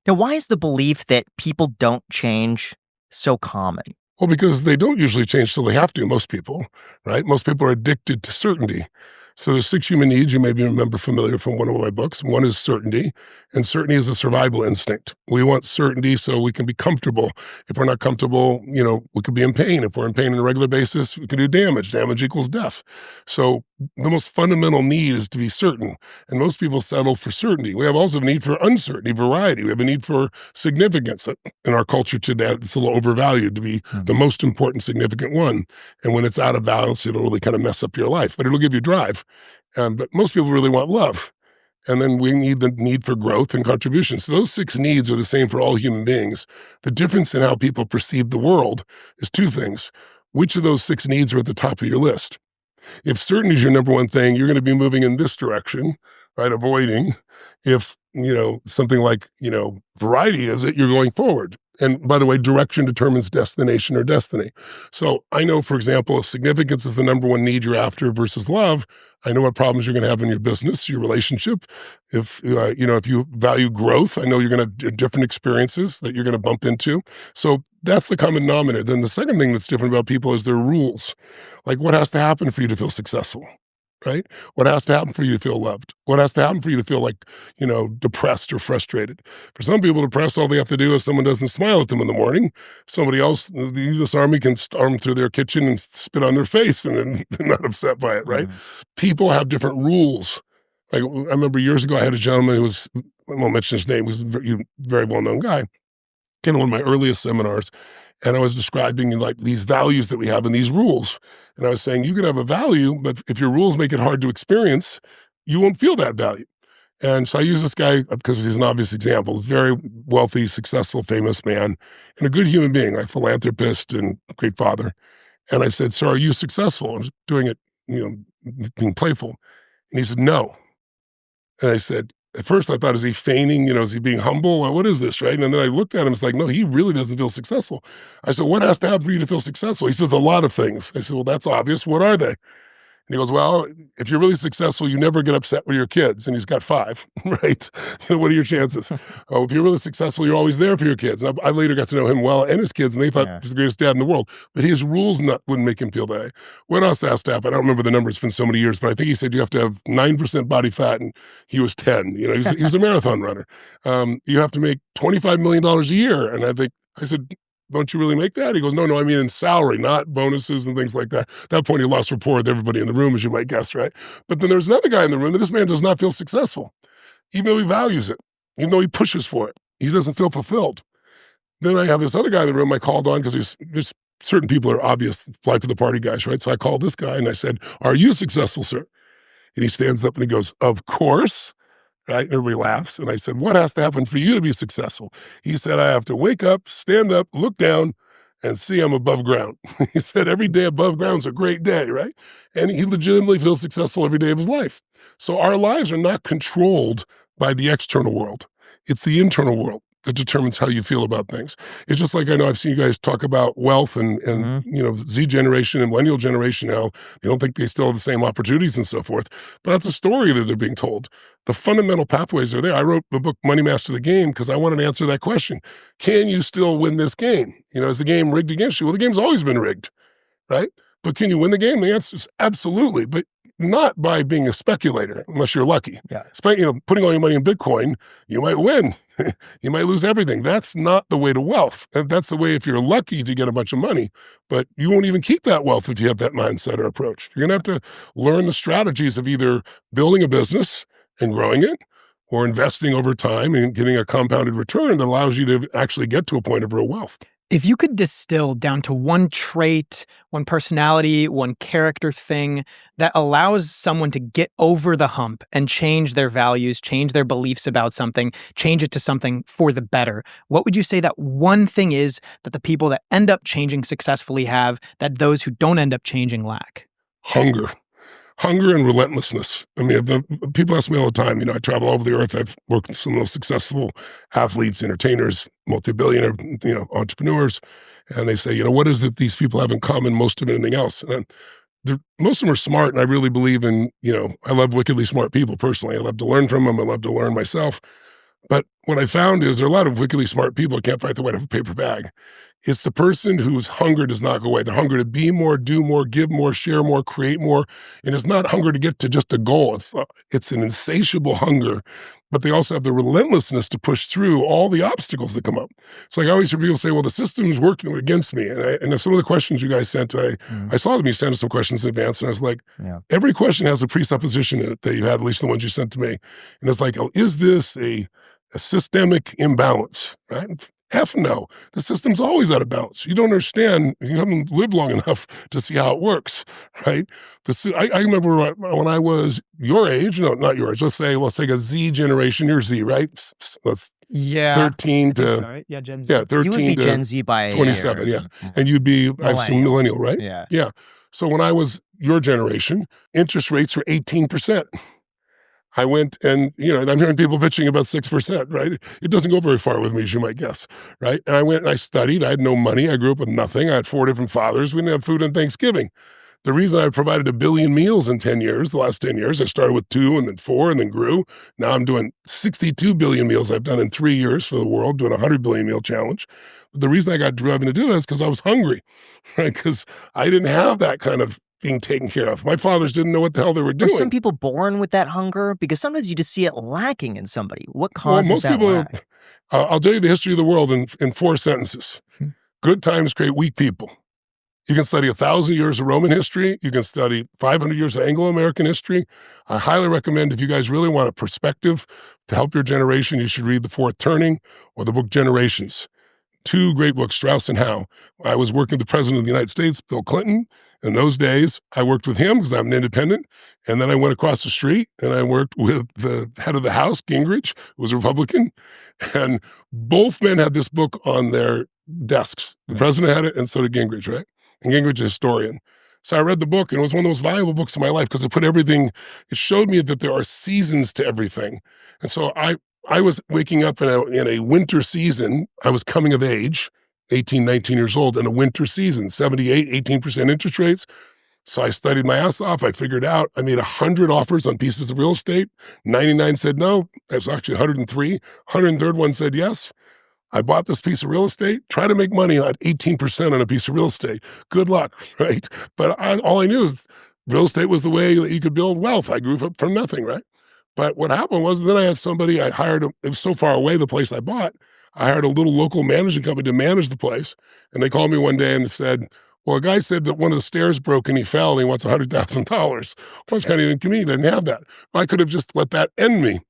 Now, why is the belief that people don't change so common? Well, because they don't usually change till they have to, most people, right? Most people are addicted to certainty. So there's 6 human needs you maybe remember familiar from one of my books. One is certainty, and certainty is a survival instinct. We want certainty so we can be comfortable. If we're not comfortable, we could be in pain. If we're in pain on a regular basis, we can do damage. Damage equals death. So the most fundamental need is to be certain, and most people settle for certainty. We have also a need for uncertainty, variety. We have a need for significance. In our culture today, it's a little overvalued to be the most important, significant one. And when it's out of balance, it'll really kind of mess up your life, but it'll give you drive. But most people really want love. And then we need the need for growth and contribution. So those 6 needs are the same for all human beings. The difference in how people perceive the world is 2 things. Which of those 6 needs are at the top of your list? If certainty is your number one thing, you're going to be moving in this direction, right? Avoiding. If, something like, variety is it, you're going forward. And by the way, direction determines destination or destiny. So I know, for example, if significance is the number one need you're after versus love, I know what problems you're going to have in your business, your relationship. If, if you value growth, I know you're going to have different experiences that you're going to bump into. So that's the common denominator. Then the second thing that's different about people is their rules. Like what has to happen for you to feel successful? Right? What has to happen for you to feel loved? What has to happen for you to feel like, depressed or frustrated? For some people, depressed, all they have to do is someone doesn't smile at them in the morning. Somebody else, the U.S. Army can storm through their kitchen and spit on their face and then they're not upset by it, right? People have different rules. Like I remember years ago, I had a gentleman who was, I won't mention his name, he was a very well-known guy, came to one of my earliest seminars, and I was describing like these values that we have and these rules. And I was saying, you can have a value, but if your rules make it hard to experience, you won't feel that value. And so I use this guy because he's an obvious example, very wealthy, successful, famous man, and a good human being, like philanthropist and great father. And I said, so are you successful? I was doing it, being playful. And he said, no. And I said, at first I thought, is he feigning? Is he being humble? What is this, right? And then I looked at him, it's like, no, he really doesn't feel successful. I said, what has to happen for you to feel successful? He says, a lot of things. I said, well, that's obvious. What are they? And he goes, well, if you're really successful, you never get upset with your kids. And he's got 5, right? What are your chances? Oh, if you're really successful, you're always there for your kids. And I later got to know him well and his kids, and they thought he was the greatest dad in the world. But his rules wouldn't make him feel that way. What else has to happen? I don't remember the number. It's been so many years, but I think he said you have to have 9% body fat, and he was 10. He was a marathon runner. You have to make $25 million a year. And I said, don't you really make that? He goes, no, I mean in salary, not bonuses and things like that. At that point, he lost rapport with everybody in the room, as you might guess, right? But then there's another guy in the room that this man does not feel successful, even though he values it, even though he pushes for it. He doesn't feel fulfilled. Then I have this other guy in the room I called on because there's certain people are obvious fly for the party guys, right? So I called this guy and I said, are you successful, sir? And he stands up and he goes, of course. Right? Everybody laughs. And I said, what has to happen for you to be successful? He said, I have to wake up, stand up, look down, and see I'm above ground. He said, every day above ground is a great day, right? And he legitimately feels successful every day of his life. So our lives are not controlled by the external world. It's the internal world that determines how you feel about things. It's just like I know I've seen you guys talk about wealth and Z generation and millennial generation now. They don't think they still have the same opportunities and so forth. But that's a story that they're being told. The fundamental pathways are there. I wrote the book Money Master the Game because I wanted to answer that question. Can you still win this game? Is the game rigged against you? Well, the game's always been rigged, right? But can you win the game? The answer is absolutely, but not by being a speculator, unless you're lucky. Yeah. Putting all your money in Bitcoin, you might win. You might lose everything. That's not the way to wealth. That's the way if you're lucky to get a bunch of money, but you won't even keep that wealth if you have that mindset or approach. You're going to have to learn the strategies of either building a business and growing it or investing over time and getting a compounded return that allows you to actually get to a point of real wealth. If you could distill down to one trait, one personality, one character thing that allows someone to get over the hump and change their values, change their beliefs about something, change it to something for the better, what would you say that one thing is that the people that end up changing successfully have that those who don't end up changing lack? Hunger and relentlessness. I mean, people ask me all the time, I travel all over the earth. I've worked with some of the most successful athletes, entertainers, multi-billionaire, entrepreneurs. And they say, what is it these people have in common most of anything else? And most of them are smart. And I really believe in, I love wickedly smart people personally. I love to learn from them. I love to learn myself. But what I found is there are a lot of wickedly smart people who can't fight their way out of a paper bag. It's the person whose hunger does not go away. The hunger to be more, do more, give more, share more, create more. And it's not hunger to get to just a goal. It's an insatiable hunger, but they also have the relentlessness to push through all the obstacles that come up. It's like I always hear people say, well, the system's working against me. And some of the questions you guys sent, I saw them, you sent us some questions in advance, and I was like, every question has a presupposition in it that you had, at least the ones you sent to me. And it's like, oh, is this a systemic imbalance, right? F no. The system's always out of balance. You don't understand. You haven't lived long enough to see how it works, right? I remember when I was your age, no, not your age. Let's take a Z generation. You're Z, right? That's 13 to right? Yeah, Gen Z. Yeah, 13 you would be to Gen Z by 27. Yeah, and you'd be I assume millennial, right? Yeah. So when I was your generation, interest rates were 18%. I went and I'm hearing people bitching about 6%, right? It doesn't go very far with me, as you might guess, right? And I went and I studied. I had no money. I grew up with nothing. I had 4 different fathers. We didn't have food on Thanksgiving. The reason I provided 1 billion meals in 10 years, the last 10 years, I started with 2 and then 4 and then grew. Now I'm doing 62 billion meals I've done in 3 years for the world, doing a 100 billion meal challenge. But the reason I got driven to do that is because I was hungry, right? Because I didn't have that kind of being taken care of. My fathers didn't know what the hell they were doing. Are some people born with that hunger? Because sometimes you just see it lacking in somebody. What causes that lack? I'll tell you the history of the world in 4 sentences. Good times create weak people. You can study 1,000 years of Roman history. You can study 500 years of Anglo-American history. I highly recommend, if you guys really want a perspective to help your generation, you should read The Fourth Turning or the book Generations. 2 great books, Strauss and Howe. I was working with the President of the United States, Bill Clinton. In those days, I worked with him because I'm an independent. And then I went across the street and I worked with the head of the House, Gingrich, who was a Republican. And both men had this book on their desks. The president had it, and so did Gingrich, right? And Gingrich is a historian. So I read the book, and it was one of the most valuable books of my life because it showed me that there are seasons to everything. And so I was waking up in a winter season. I was coming of age, 18, 19 years old, in a winter season, 18% interest rates. So I studied my ass off. I figured out, I made 100 offers on pieces of real estate. 99 said no. It was actually 103. 103rd one said yes. I bought this piece of real estate, try to make money at 18% on a piece of real estate. Good luck, right? But all I knew is real estate was the way that you could build wealth. I grew up from nothing, right? But what happened was then I had somebody I hired, it was so far away, the place I bought, I hired a little local managing company to manage the place. And they called me one day and said, well, a guy said that one of the stairs broke and he fell and he wants $100,000. Well, it's kind of inconvenient. I didn't have that. I could have just let that end me.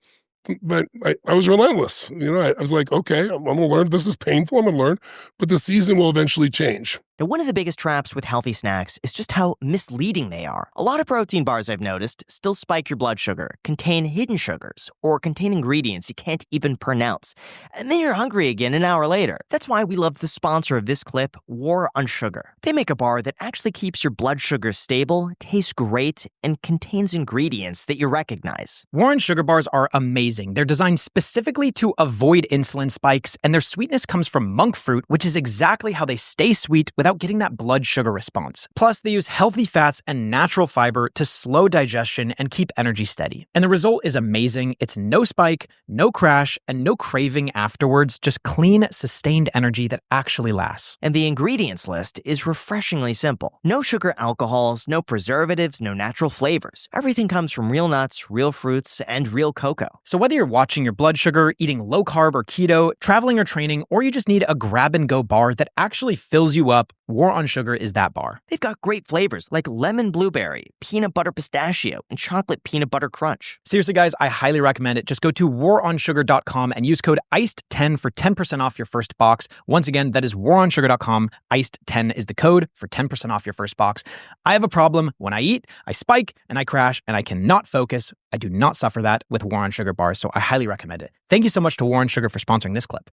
But I was relentless. I was like, okay, I'm going to learn. This is painful. I'm going to learn. But the season will eventually change. Now, one of the biggest traps with healthy snacks is just how misleading they are. A lot of protein bars I've noticed still spike your blood sugar, contain hidden sugars, or contain ingredients you can't even pronounce. And then you're hungry again an hour later. That's why we love the sponsor of this clip, War on Sugar. They make a bar that actually keeps your blood sugar stable, tastes great, and contains ingredients that you recognize. War on Sugar bars are amazing. They're designed specifically to avoid insulin spikes, and their sweetness comes from monk fruit, which is exactly how they stay sweet without getting that blood sugar response. Plus, they use healthy fats and natural fiber to slow digestion and keep energy steady. And the result is amazing. It's no spike, no crash, and no craving afterwards, just clean, sustained energy that actually lasts. And the ingredients list is refreshingly simple. No sugar alcohols, no preservatives, no natural flavors. Everything comes from real nuts, real fruits, and real cocoa. So whether you're watching your blood sugar, eating low carb or keto, traveling or training, or you just need a grab-and-go bar that actually fills you up, War on Sugar is that bar. They've got great flavors like lemon blueberry, peanut butter pistachio, and chocolate peanut butter crunch. Seriously, guys, I highly recommend it. Just go to waronsugar.com and use code ICED10 for 10% off your first box. Once again, that is waronsugar.com. ICED10 is the code for 10% off your first box. I have a problem. When I eat, I spike and I crash and I cannot focus. I do not suffer that with War on Sugar bars, so I highly recommend it. Thank you so much to War on Sugar for sponsoring this clip.